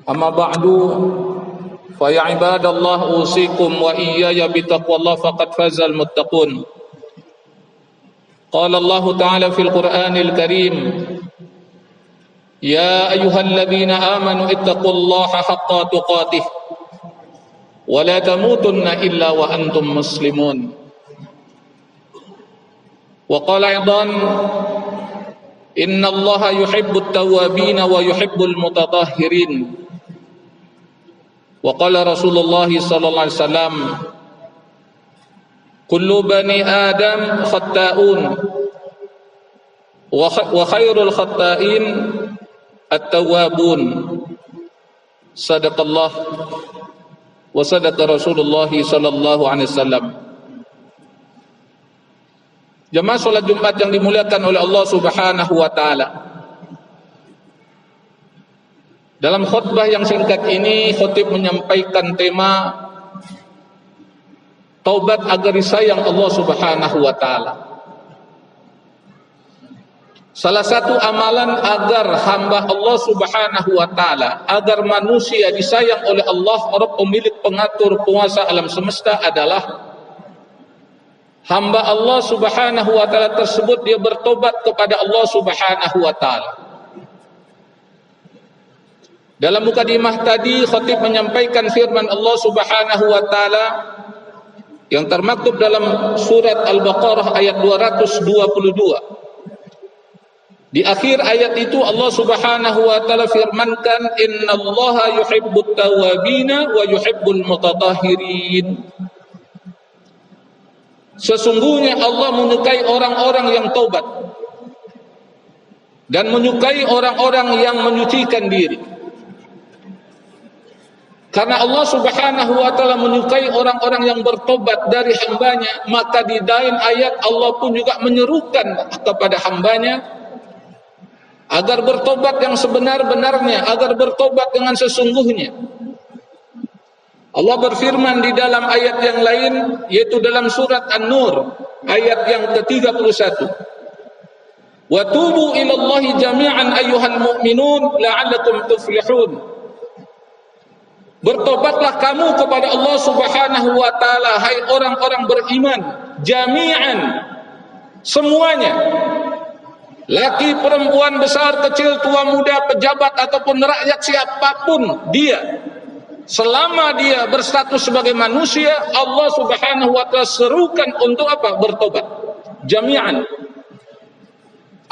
أما بعد فيا عباد الله أوصيكم وإياي بتقوى الله فقد فاز المتقون. قال الله تعالى في القرآن الكريم يا أيها الذين آمنوا اتقوا الله حق تقاته ولا تموتن إلا وأنتم مسلمون. وقال أيضا إن الله يحب التوابين ويحب المتطهرين. وقال رسول الله صلى الله عليه وسلم كل بني آدم خطاؤون وخير الخطائين التوابون. صدق الله وصدق رسول الله صلى الله عليه وسلم. Jemaah salat Jumat yang dimuliakan oleh Allah Subhanahu wa taala. Dalam khutbah yang singkat ini, khatib menyampaikan tema taubat agar disayang Allah Subhanahu wa taala. Salah satu amalan agar hamba Allah Subhanahu wa taala, agar manusia disayang oleh Allah, Rabb pemilik pengatur penguasa alam semesta, adalah hamba Allah Subhanahu wa taala tersebut dia bertobat kepada Allah Subhanahu wa taala. Dalam mukadimah tadi, khatib menyampaikan firman Allah Subhanahu wa taala yang termaktub dalam surat Al-Baqarah ayat 222. Di akhir ayat itu Allah Subhanahu wa taala firmankan innallaha yuhibbut tawwabina wa yuhibbul mutatahhirin. Sesungguhnya Allah menyukai orang-orang yang taubat dan menyukai orang-orang yang menyucikan diri. Karena Allah Subhanahu wa taala menyukai orang-orang yang bertobat dari hambanya, maka di dalam ayat Allah pun juga menyerukan kepada hambanya agar bertobat yang sebenar-benarnya, agar bertobat dengan sesungguhnya. Allah berfirman di dalam ayat yang lain, yaitu dalam surat An-Nur ayat yang ke-31. Wa tubu ilallahi jami'an ayyuhal mu'minun la'allakum tuflihun. Bertobatlah kamu kepada Allah Subhanahu wa taala, hai orang-orang beriman, jami'an, semuanya. Laki, perempuan, besar, kecil, tua, muda, pejabat ataupun rakyat, siapapun dia, selama dia berstatus sebagai manusia, Allah Subhanahu wa taala serukan untuk apa? Bertobat. Jami'an.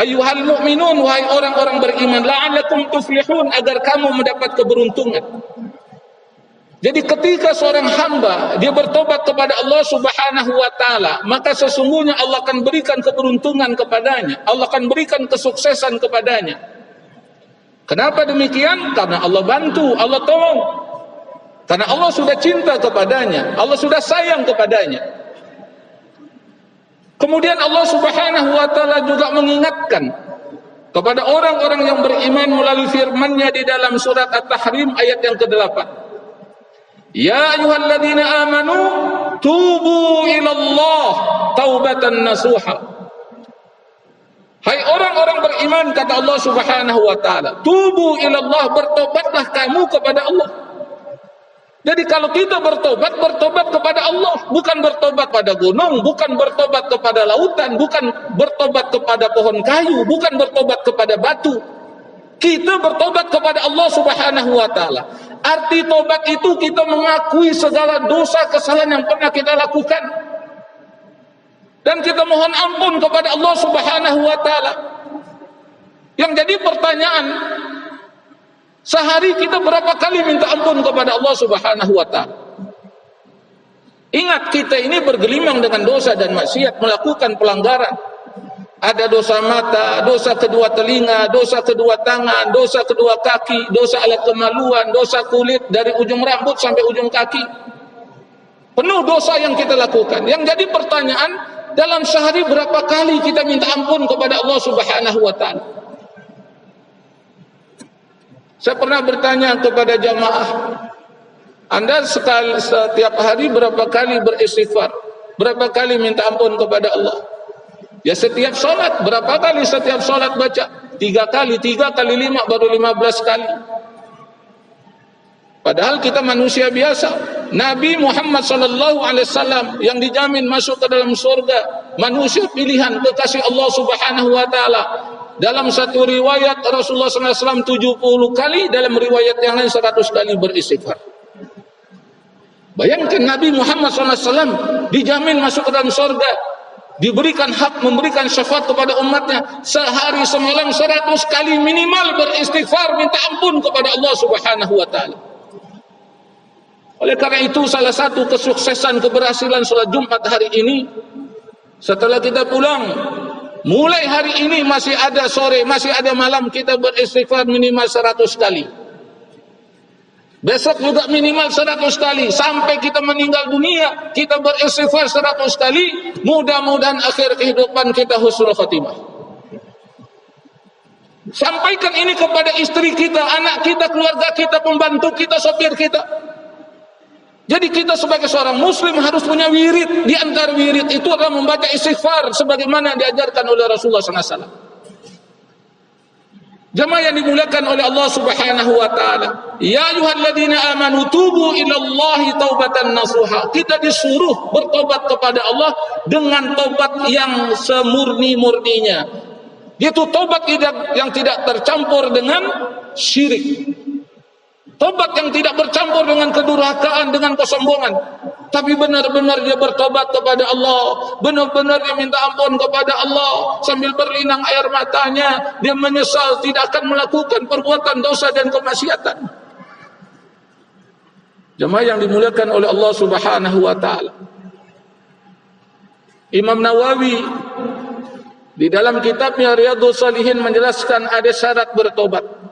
Ayyuhal mu'minun, wahai orang-orang beriman, la'allakum tuflihun, agar kamu mendapat keberuntungan. Jadi ketika seorang hamba dia bertobat kepada Allah Subhanahu wa taala, maka sesungguhnya Allah akan berikan keberuntungan kepadanya, Allah akan berikan kesuksesan kepadanya. Kenapa demikian? Karena Allah bantu, Allah tolong. Karena Allah sudah cinta kepadanya, Allah sudah sayang kepadanya. Kemudian Allah Subhanahu wa taala juga mengingatkan kepada orang-orang yang beriman melalui firman-Nya di dalam surat At-Tahrim ayat yang ke-8. Ya ayyuhalladzina amanu tubu ilallah taubatan nasuha. Hai orang-orang beriman, kata Allah Subhanahu wa taala, tubu ilallah, bertobatlah kamu kepada Allah. Jadi kalau kita bertobat, bertobat kepada Allah, bukan bertobat pada gunung, bukan bertobat kepada lautan, bukan bertobat kepada pohon kayu, bukan bertobat kepada batu. Kita bertobat kepada Allah Subhanahu wa taala. Arti tobat itu kita mengakui segala dosa kesalahan yang pernah kita lakukan, dan kita mohon ampun kepada Allah Subhanahu wa taala. Yang jadi pertanyaan, sehari kita berapa kali minta ampun kepada Allah Subhanahu wa taala? Ingat, kita ini bergelimang dengan dosa dan maksiat, melakukan pelanggaran. Ada dosa mata, dosa kedua telinga, dosa kedua tangan, dosa kedua kaki, dosa alat kemaluan, dosa kulit dari ujung rambut sampai ujung kaki. Penuh dosa yang kita lakukan. Yang jadi pertanyaan, dalam sehari berapa kali kita minta ampun kepada Allah Subhanahu wa taala? Saya pernah bertanya kepada jamaah, Anda setiap hari berapa kali beristighfar? Berapa kali minta ampun kepada Allah? Ya setiap sholat, berapa kali setiap sholat baca? 3 kali, 3 kali 5 baru 15 kali. Padahal kita manusia biasa. Nabi Muhammad SAW yang dijamin masuk ke dalam surga, manusia pilihan kekasih Allah Subhanahu wa taala. Dalam satu riwayat Rasulullah SAW 70 kali, dalam riwayat yang lain 100 kali beristighfar. Bayangkan Nabi Muhammad SAW dijamin masuk ke dalam surga, diberikan hak memberikan syafaat kepada umatnya, sehari semalam 100 kali minimal beristighfar minta ampun kepada Allah Subhanahu wa taala. Oleh karena itu salah satu kesuksesan keberhasilan salat Jumat hari ini, setelah kita pulang, mulai hari ini masih ada sore, masih ada malam, kita beristighfar minimal 100 kali. Besok juga minimal 100 kali. Sampai kita meninggal dunia, kita beristighfar 100 kali. Mudah-mudahan akhir kehidupan kita husnul khotimah. Sampaikan ini kepada istri kita, anak kita, keluarga kita, pembantu kita, sopir kita. Jadi kita sebagai seorang muslim harus punya wirid. Di antara wirid itu adalah membaca istighfar sebagaimana diajarkan oleh Rasulullah SAW. Jemaah yang dimuliakan oleh Allah Subhanahu wa taala, ya ayyuhalladzina amanu tubu ilallahi taubatan nasuha. Kita disuruh bertobat kepada Allah dengan tobat yang semurni-murninya. Yaitu tobat yang tidak tercampur dengan syirik. Tobat yang tidak bercampur dengan kedurhakaan, dengan kesombongan. Tapi benar-benar dia bertobat kepada Allah, benar-benar dia minta ampun kepada Allah, sambil berlinang air matanya, dia menyesal tidak akan melakukan perbuatan dosa dan kemaksiatan. Jemaah yang dimuliakan oleh Allah Subhanahu wa taala, Imam Nawawi di dalam kitabnya Riyadhus Shalihin menjelaskan ada syarat bertobat.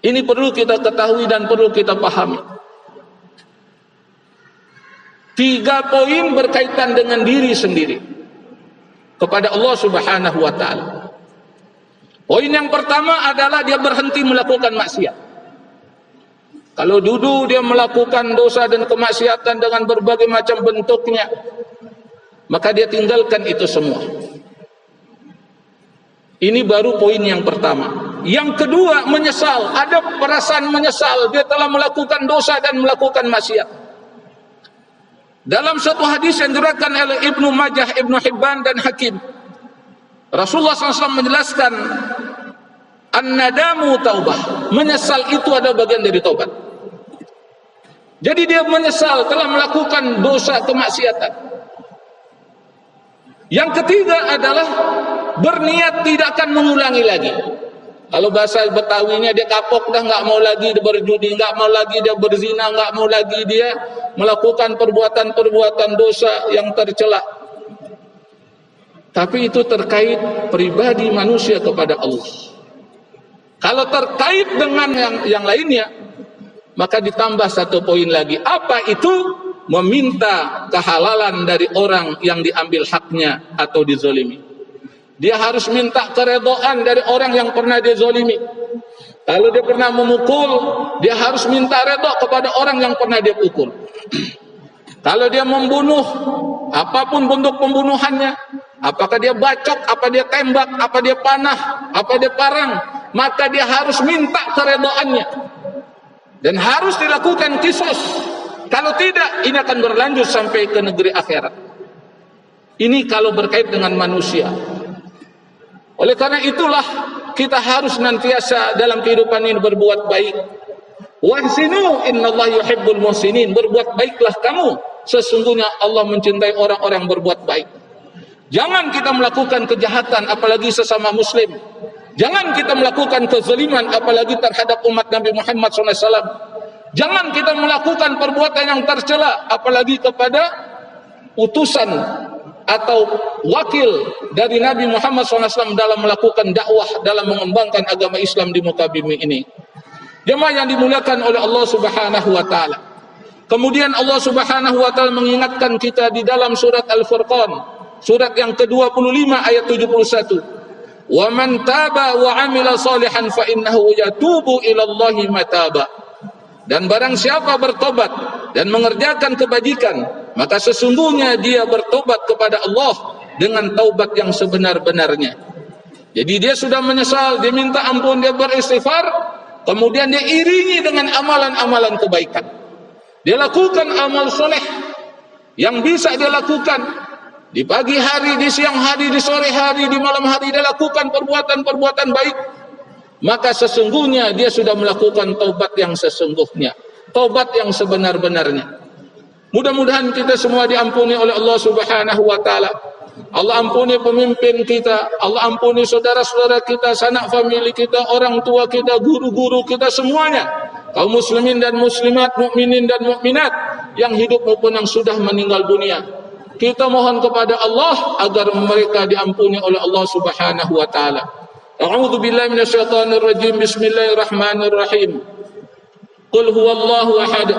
Ini perlu kita ketahui dan perlu kita pahami. 3 poin berkaitan dengan diri sendiri kepada Allah Subhanahu wa taala. Poin yang pertama adalah dia berhenti melakukan maksiat. Kalau dulu dia melakukan dosa dan kemaksiatan dengan berbagai macam bentuknya, maka dia tinggalkan itu semua. Ini baru poin yang pertama. Yang kedua, menyesal. Ada perasaan menyesal, dia telah melakukan dosa dan melakukan maksiat. Dalam satu hadis yang diriwayatkan oleh Ibnu Majah, Ibnu Hibban dan Hakim, Rasulullah SAW menjelaskan, an-nadamu taubah. Menyesal itu ada bagian dari taubat. Jadi dia menyesal telah melakukan dosa kemaksiatan. Yang ketiga adalah berniat tidak akan mengulangi lagi. Kalau bahasa Betawinya dia kapok dah, nggak mau lagi dia berjudi, nggak mau lagi dia berzina, nggak mau lagi dia melakukan perbuatan-perbuatan dosa yang tercela. Tapi itu terkait pribadi manusia kepada Allah. Kalau terkait dengan yang lainnya, maka ditambah satu poin lagi. Apa itu? Meminta kehalalan dari orang yang diambil haknya atau dizolimi. Dia harus minta keredaan dari orang yang pernah dia zolimi. Kalau dia pernah memukul, dia harus minta redha kepada orang yang pernah dia pukul. Kalau dia membunuh, apapun bentuk pembunuhannya, apakah dia bacok, apa dia tembak, apa dia panah, apa dia parang, maka dia harus minta keredaannya. Dan harus dilakukan qisas. Kalau tidak, ini akan berlanjut sampai ke negeri akhirat. Ini kalau berkait dengan manusia. Oleh karena itulah kita harus nantiasa dalam kehidupan ini berbuat baik. Wahsinu innallaha yuhibbul muhsinin. Berbuat baiklah kamu, sesungguhnya Allah mencintai orang-orang yang berbuat baik. Jangan kita melakukan kejahatan apalagi sesama muslim. Jangan kita melakukan kezaliman apalagi terhadap umat Nabi Muhammad SAW. Jangan kita melakukan perbuatan yang tercela apalagi kepada utusan atau wakil dari Nabi Muhammad SAW dalam melakukan dakwah, dalam mengembangkan agama Islam di muka bumi ini. Jemaah yang dimuliakan oleh Allah Subhanahu wa taala. Kemudian Allah Subhanahu wa taala mengingatkan kita di dalam surat Al-Furqan, surat yang ke-25 ayat 71. Wa man taba wa amila salihan fa innahu yatubu ila Allahi mataba. Dan barang siapa bertobat dan mengerjakan kebajikan, maka sesungguhnya dia bertobat kepada Allah dengan taubat yang sebenar-benarnya. Jadi dia sudah menyesal, dia minta ampun, dia beristighfar, kemudian dia iringi dengan amalan-amalan kebaikan. Dia lakukan amal soleh yang bisa dia lakukan di pagi hari, di siang hari, di sore hari, di malam hari. Dia lakukan perbuatan-perbuatan baik, maka sesungguhnya dia sudah melakukan taubat yang sesungguhnya, taubat yang sebenar-benarnya. Mudah-mudahan kita semua diampuni oleh Allah Subhanahu wa taala. Allah ampuni pemimpin kita, Allah ampuni saudara-saudara kita, sanak famili kita, orang tua kita, guru-guru kita semuanya, kaum muslimin dan muslimat, mukminin dan mukminat yang hidup maupun yang sudah meninggal dunia. Kita mohon kepada Allah agar mereka diampuni oleh Allah Subhanahu wa taala. A'udzu billahi minasyaitonir rajim. Bismillahirrahmanirrahim. Qul huwallahu ahad,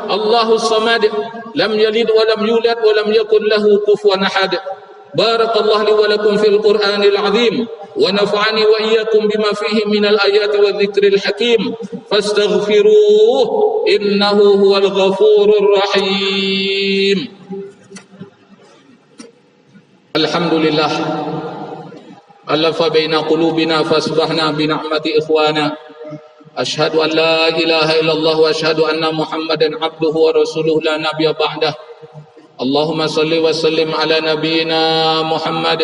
Allahus samad, lam yalid wa lam yulad wa lam yakul lahu kufuwan ahad. Barakallahu li wa lakum fil Qur'anil azim wa nafa'ani wa iyyakum bima fihi minal ayati wa dzikril hakim. Fastaghfiruhu innahu huwal ghafurur rahim. Alhamdulillah alafa baina qulubina fasbahna bi ni'mati ikhwana. Ashhadu an la ilaha illallah wa ashhadu anna Muhammadan abduhu wa rasuluhu la nabiyya ba'dah. Allahumma salli wa sallim ala nabiyyina Muhammad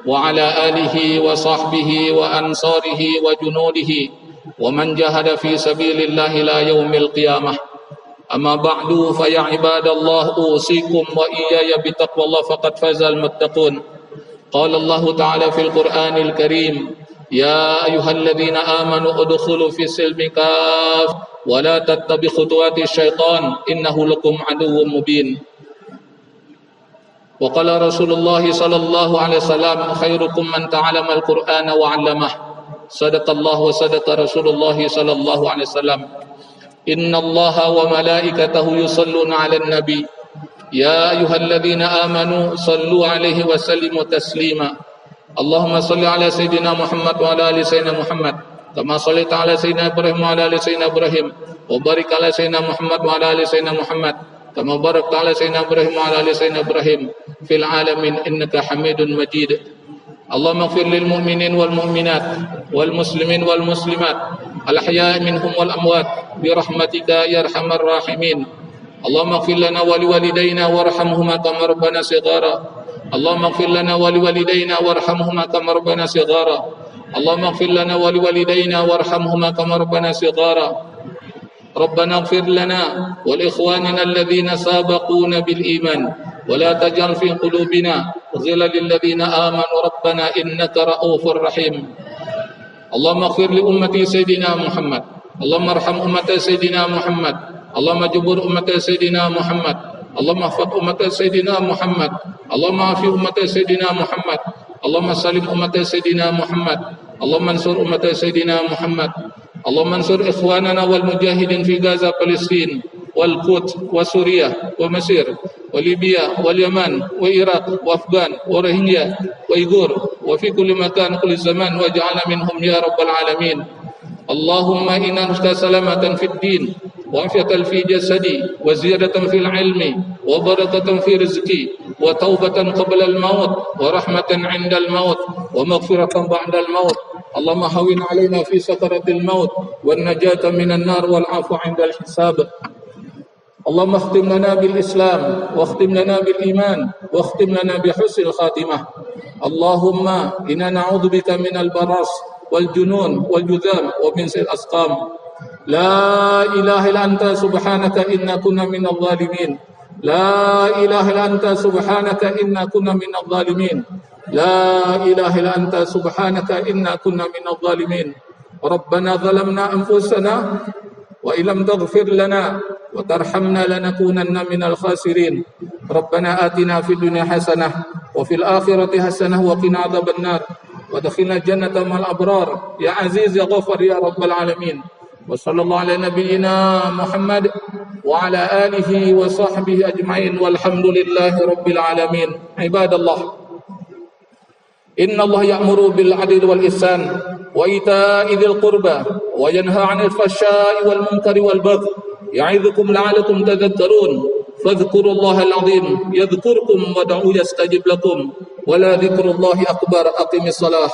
wa ala alihi wa sahbihi wa ansarihi wa junudihi wa man jahada fi sabilillahi la yaumil qiyamah. Amma ba'du fa ya ibadallah usikum wa iyaya bi taqwallah faqad fazal muttaqun. Qala Allah ta'ala fil Qur'anil Karim, ya ayyuhalladzina amanu udkhulu fi silmi kaf wa la tattabi khutuwati syaitan innahu lakum aduwwum mubin. Wa qala Rasulullah sallallahu alaihi wasallam khairukum man ta'allama al-Qur'ana wa 'allamah. Sadaqallahu wa sadaqa Rasulullah sallallahu alaihi wasallam. Inna Allaha wa malaikatahu yusalluna 'alan nabi. Ya ayyuhalladzina amanu sallu 'alaihi wa sallimu taslima. Allahumma salli ala sayyidina Muhammad wa ala ali sayyidina Muhammad kama shallaita ala sayyidina Ibrahim wa ala ali sayyidina Ibrahim wa barik ala sayyidina Muhammad wa ala ali sayyidina Muhammad kama barakta ala sayyidina Ibrahim wa ala ali sayyidina Ibrahim fil alamin innaka Hamidun Majid. Allahumma ighfir lil mu'minin wal mu'minat wal muslimin wal muslimat al ahya'i minhum wal amwat bi rahmatika ya arhamar rahimin. Allahumma ighfir lana wa liwalidayna warhamhuma kama rabbana shighara. اللهم اغفر لنا ولوالدينا وارحمهما كما ربنا صغارا. اللهم اغفر لنا ولوالدينا وارحمهما كما ربنا صغارا. ربنا اغفر لنا ولإخواننا الذين سابقونا بالإيمان ولا تجعل في قلوبنا غلا للذين آمنوا ربنا إنك رؤوف رحيم. اللهم اغفر لأمة سيدنا محمد. اللهم ارحم أمة سيدنا محمد. اللهم جبر أمة سيدنا محمد. اللهم احفظ أمة سيدنا محمد. اللهم عافي أمة سيدنا محمد. اللهم سلم أمة سيدنا محمد. اللهم انصر أمة سيدنا محمد. اللهم انصر إخواننا والمجاهدين في غزة فلسطين والقدس وسوريا ومصر وليبيا واليمن وإيراق وأفغان وروهينجا وإيغور وفي كل مكان كل زمان واجعلنا منهم يا رب العالمين. اللهم إنا نسألك سلامة في الدين وعافية في جسدي وزيادة في العلم وبركة في رزقي وتوبة قبل الموت ورحمة عند الموت ومغفرة بعد الموت. اللهم هون علينا في سكرة الموت والنجاة من النار والعفو عند الحساب. اللهم اختم لنا بالإسلام واختم لنا بالإيمان واختم لنا بحسن الخاتمة. اللهم إنا نعوذ بك من البراس والجنون والجذام ومن سوء الأسقام. لا إله إلا أنت سبحانك إنا كنا من الظالمين. لا إله إلا أنت سبحانك إنا كنا من الظالمين. لا إله إلا أنت سبحانك إنا كنا من الظالمين. ربنا ظلمنا أنفسنا وإن لم تغفر لنا وترحمنا لنكونن من الخاسرين. ربنا آتنا في الدنيا حسنة وفي الآخرة حسنة وقنا عذاب النار وادخلنا الجنة مع الأبرار يا عزيز يا غفر يا رب العالمين. وصلى الله على نبينا محمد وعلى آله وصحبه أجمعين والحمد لله رب العالمين. عباد الله، إن الله يأمر بالعدل والإحسان وإيتاء ذي القربى وينهى عن الفحشاء والمنكر والبغي يعظكم لعلكم تذكرون. فاذكروا الله العظيم يذكركم وادعوه يستجب لكم ولذكر الله أكبر. أقم الصلاة.